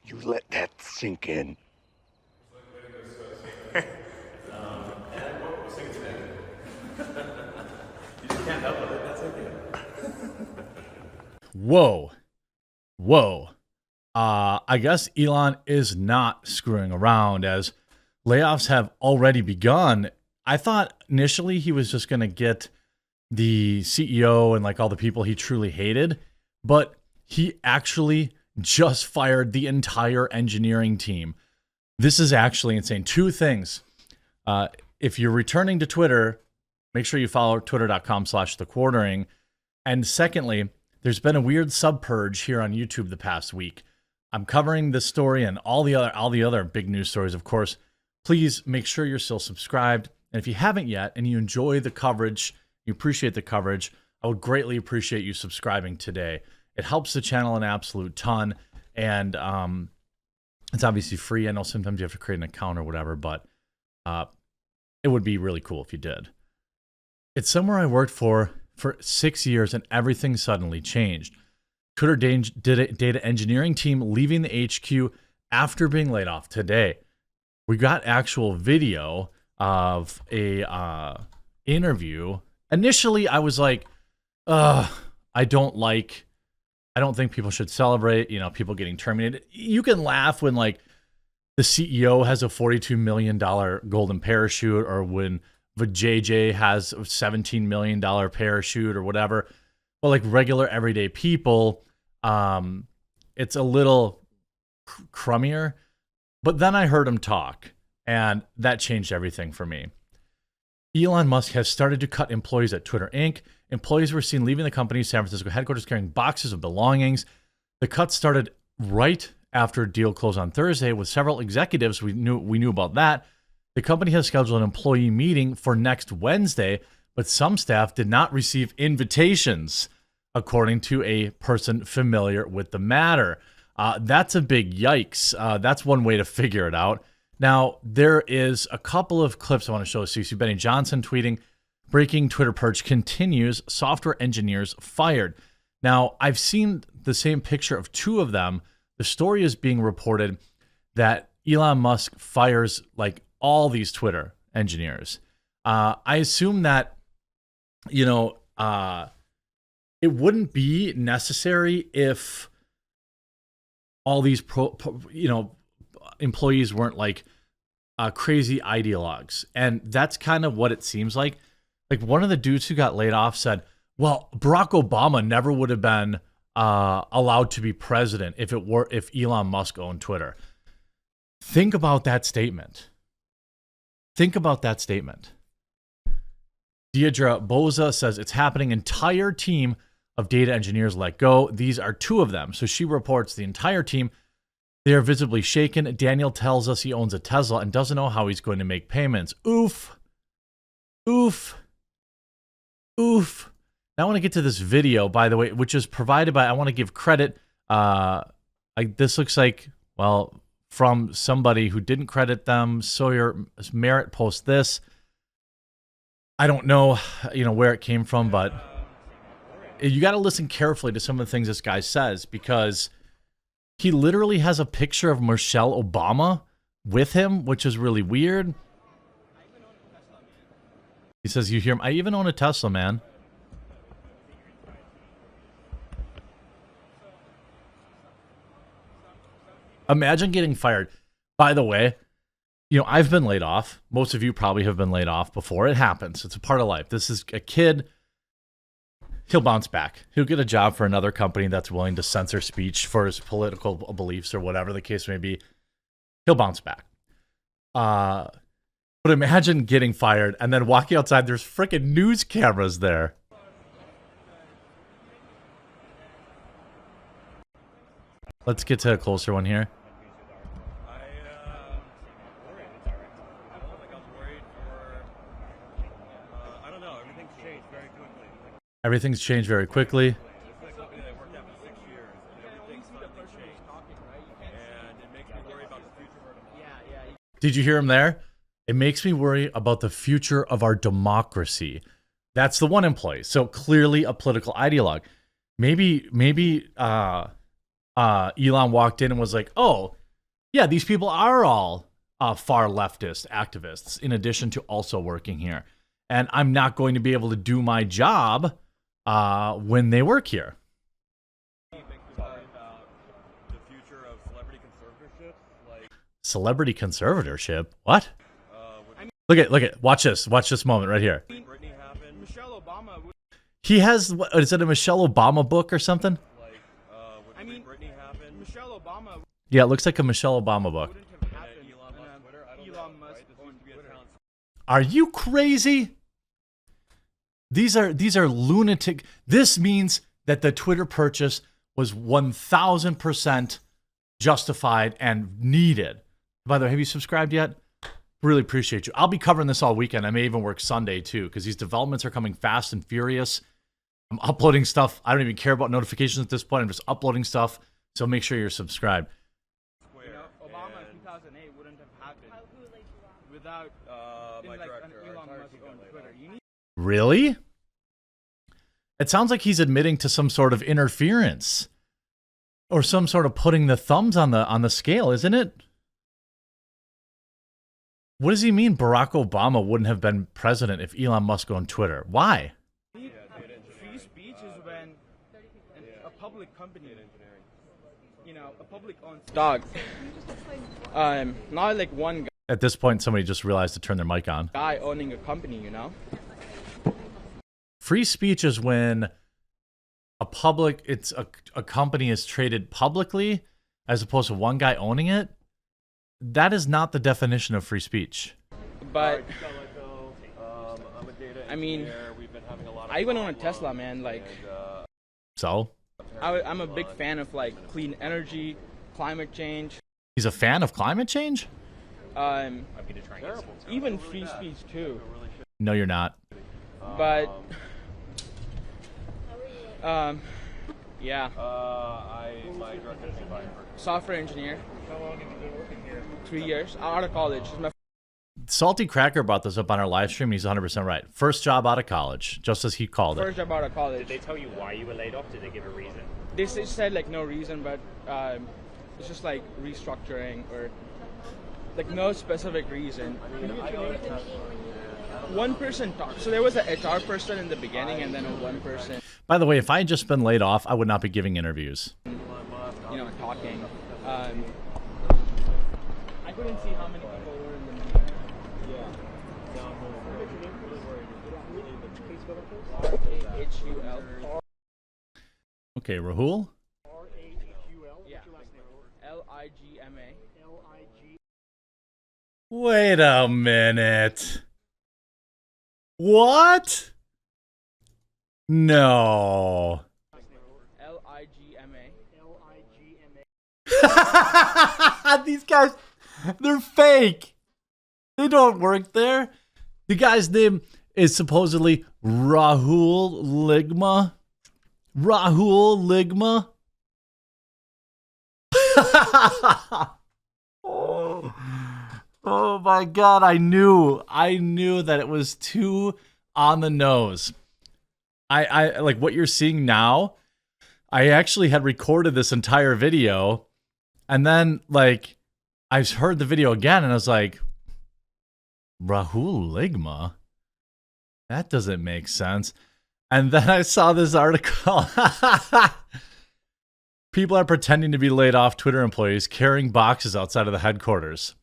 You let that sink in. And what was singing today? You just can't help it. That's okay. Whoa. Whoa. I guess Elon is not screwing around as layoffs have already begun. I thought initially he was just going to get the CEO and like all the people he truly hated, but he actually just fired the entire engineering team. This is actually insane. Two things. If you're returning to Twitter, make sure you follow twitter.com/thequartering. And secondly, there's been a weird subpurge here on YouTube the past week. I'm covering this story and all the other big news stories, of course. Please make sure you're still subscribed. And if you haven't yet and you enjoy the coverage, you appreciate the coverage, I would greatly appreciate you subscribing today. It helps the channel an absolute ton. And it's obviously free. I know sometimes you have to create an account or whatever, but it would be really cool if you did. It's somewhere I worked for 6 years and everything suddenly changed. Twitter data engineering team leaving the HQ after being laid off today. We got actual video of a interview. Initially, I was like, I don't think people should celebrate, people getting terminated. You can laugh when like the CEO has a $42 million golden parachute, or when the JJ has a $17 million parachute or whatever. But like regular everyday people, it's a little crummier. But then I heard him talk, and that changed everything for me. Elon Musk has started to cut employees at Twitter Inc. Employees were seen leaving the company's San Francisco headquarters carrying boxes of belongings. The cut started right after a deal closed on Thursday with several executives. We knew about that. The company has scheduled an employee meeting for next Wednesday, but some staff did not receive invitations, according to a person familiar with the matter. That's a big yikes. That's one way to figure it out. Now, there is a couple of clips I want to show. So you see Benny Johnson tweeting, breaking Twitter purge continues, software engineers fired. Now, I've seen the same picture of two of them. The story is being reported that Elon Musk fires like all these Twitter engineers. I assume that, it wouldn't be necessary if all these employees weren't like crazy ideologues. And that's kind of what it seems like. Like one of the dudes who got laid off said, well, Barack Obama never would have been allowed to be president if Elon Musk owned Twitter. Think about that statement. Deidre Boza says it's happening. Entire team of data engineers let go. These are two of them. So she reports the entire team. They are visibly shaken. Daniel tells us he owns a Tesla and doesn't know how he's going to make payments. Oof. Oof. Oof. Now I want to get to this video, by the way, which is provided by, I want to give credit. This looks like, well, from somebody who didn't credit them. Sawyer Merritt posts this. I don't know, where it came from, but you got to listen carefully to some of the things this guy says, because he literally has a picture of Michelle Obama with him, which is really weird. He says, you hear him, I even own a Tesla, man. Imagine getting fired. By the way, I've been laid off. Most of you probably have been laid off before. It happens. It's a part of life. This is a kid. He'll bounce back. He'll get a job for another company that's willing to censor speech for his political beliefs or whatever the case may be. He'll bounce back. But imagine getting fired and then walking outside. There's freaking news cameras there. Let's get to a closer one here. Everything's changed very quickly. Did you hear him there? It makes me worry about the future of our democracy. That's the one employee. So clearly a political ideologue. Maybe a Elon walked in and was like, oh, yeah, these people are all far leftist activists, in addition to also working here. And I'm not going to be able to do my job when they work here. Celebrity conservatorship? What? Look at, watch this moment right here. Michelle Obama. He has, what, is it a Michelle Obama book or something? I mean, Michelle Obama Yeah, it looks like a Michelle Obama book. wouldn't have happened. Elon Musk owned Twitter. Are you crazy? These are lunatic. This means that the Twitter purchase was 1000% justified and needed. By the way, have you subscribed yet? Really appreciate you. I'll be covering this all weekend. I may even work Sunday too, because these developments are coming fast and furious. I'm uploading stuff. I don't even care about notifications at this point. I'm just uploading stuff. So make sure you're subscribed. You know, Obama in 2008 wouldn't have happened without my things like director, an our Elon entire Musk team owned got laid Twitter. off. You need Really? It sounds like he's admitting to some sort of interference or some sort of putting the thumbs on the scale, isn't it? What does he mean Barack Obama wouldn't have been president if Elon Musk owned Twitter? Why? free speech is when a public company, you know, a public owned dog. Not like one At this point, somebody just realized to turn their mic on. guy owning a company, you know. Free speech is when a company is traded publicly as opposed to one guy owning it. That is not the definition of free speech. But I'm a data I mean, engineer. We've been having a lot of I even own a problems, Tesla, man. Like, So I'm a big fan of like clean energy, climate change, he's a fan of climate change? even free speech too. No, you're not. But yeah, my director is fired. software engineer. How long have you been working here? 3 years. Out of college. This is my Salty Cracker brought this up on our live stream, and he's 100% right. First job out of college, just as he called it. first job out of college. Did they tell you why you were laid off? Did they give a reason? They said like no reason, but it's just like restructuring or like no specific reason. One person talked. So there was an HR person in the beginning, and then one person, By the way, if I had just been laid off, I would not be giving interviews. you know, talking. I couldn't see how many people were in the meeting. R-A-H-U-L. Okay, Rahul? Yeah. L-I-G-M-A. Wait a minute. What? No. L-I-G-M-A. These guys, they're fake. They don't work there. The guy's name is supposedly Rahul Ligma. Rahul Ligma. Oh my God. I knew that it was too on the nose. I like what you're seeing now. I actually had recorded this entire video, and then like I heard the video again and I was like, Rahul Ligma? That doesn't make sense. And then I saw this article. People are pretending to be laid off Twitter employees carrying boxes outside of the headquarters.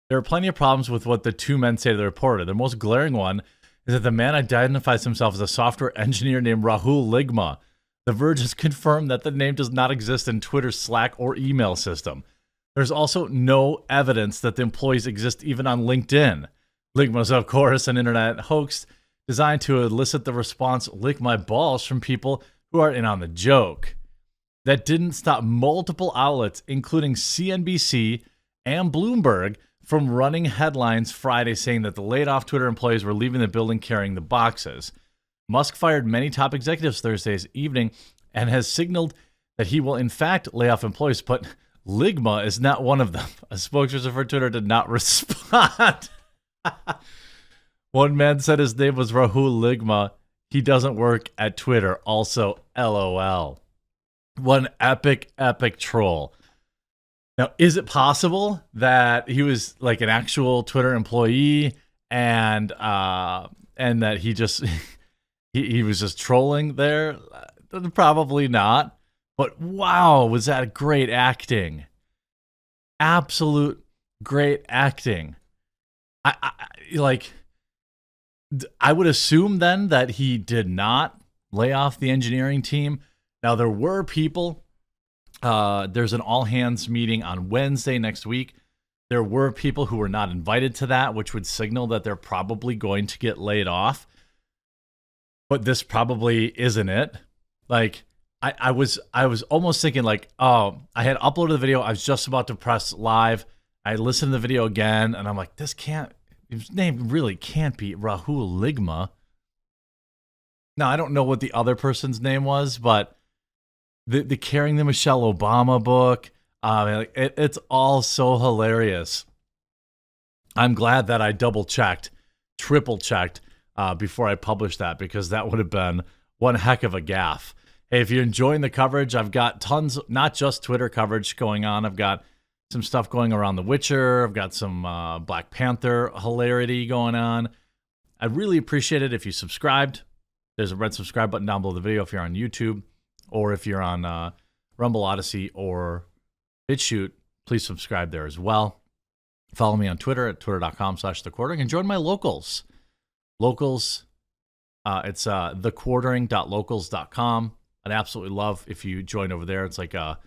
There are plenty of problems with what the two men say to the reporter. The most glaring one is that the man identifies himself as a software engineer named Rahul Ligma. The Verge has confirmed that the name does not exist in Twitter's Slack or email system. There's also no evidence that the employees exist even on LinkedIn. Ligma is, of course, an internet hoax designed to elicit the response, "lick my balls," from people who are in on the joke. That didn't stop multiple outlets, including CNBC and Bloomberg, from running headlines Friday saying that the laid-off Twitter employees were leaving the building carrying the boxes. Musk fired many top executives Thursday's evening and has signaled that he will in fact lay off employees, but Ligma is not one of them. A spokesperson for Twitter did not respond. One man said his name was Rahul Ligma. He doesn't work at Twitter. Also, LOL. What an epic troll. Now, is it possible that he was like an actual Twitter employee and that he just he was just trolling there? Probably not. But wow, was that great acting? Absolute great acting. I would assume then that he did not lay off the engineering team. Now, there were people, there's an all hands meeting on Wednesday next week. There were people who were not invited to that, which would signal that they're probably going to get laid off. But this probably isn't it. Like, I was almost thinking like, oh, I had uploaded the video. I was just about to press live. I listened to the video again, and I'm like, his name really can't be Rahul Ligma. Now, I don't know what the other person's name was, but the Carrying the Michelle Obama book, it's all so hilarious. I'm glad that I double-checked, triple-checked before I published that, because that would have been one heck of a gaffe. Hey, if you're enjoying the coverage, I've got tons, not just Twitter coverage going on. I've got some stuff going around The Witcher. I've got some Black Panther hilarity going on. I'd really appreciate it if you subscribed. There's a red subscribe button down below the video if you're on YouTube, or if you're on Rumble, Odyssey, or BitChute, please subscribe there as well. Follow me on Twitter at twitter.com/thequartering, and join my locals. Locals, it's thequartering.locals.com. I'd absolutely love if you join over there. It's like a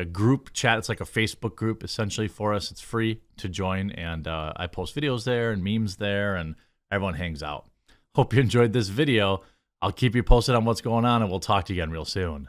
group chat. It's like a Facebook group essentially for us. It's free to join, and I post videos there and memes there, and everyone hangs out. Hope you enjoyed this video. I'll keep you posted on what's going on, and we'll talk to you again real soon.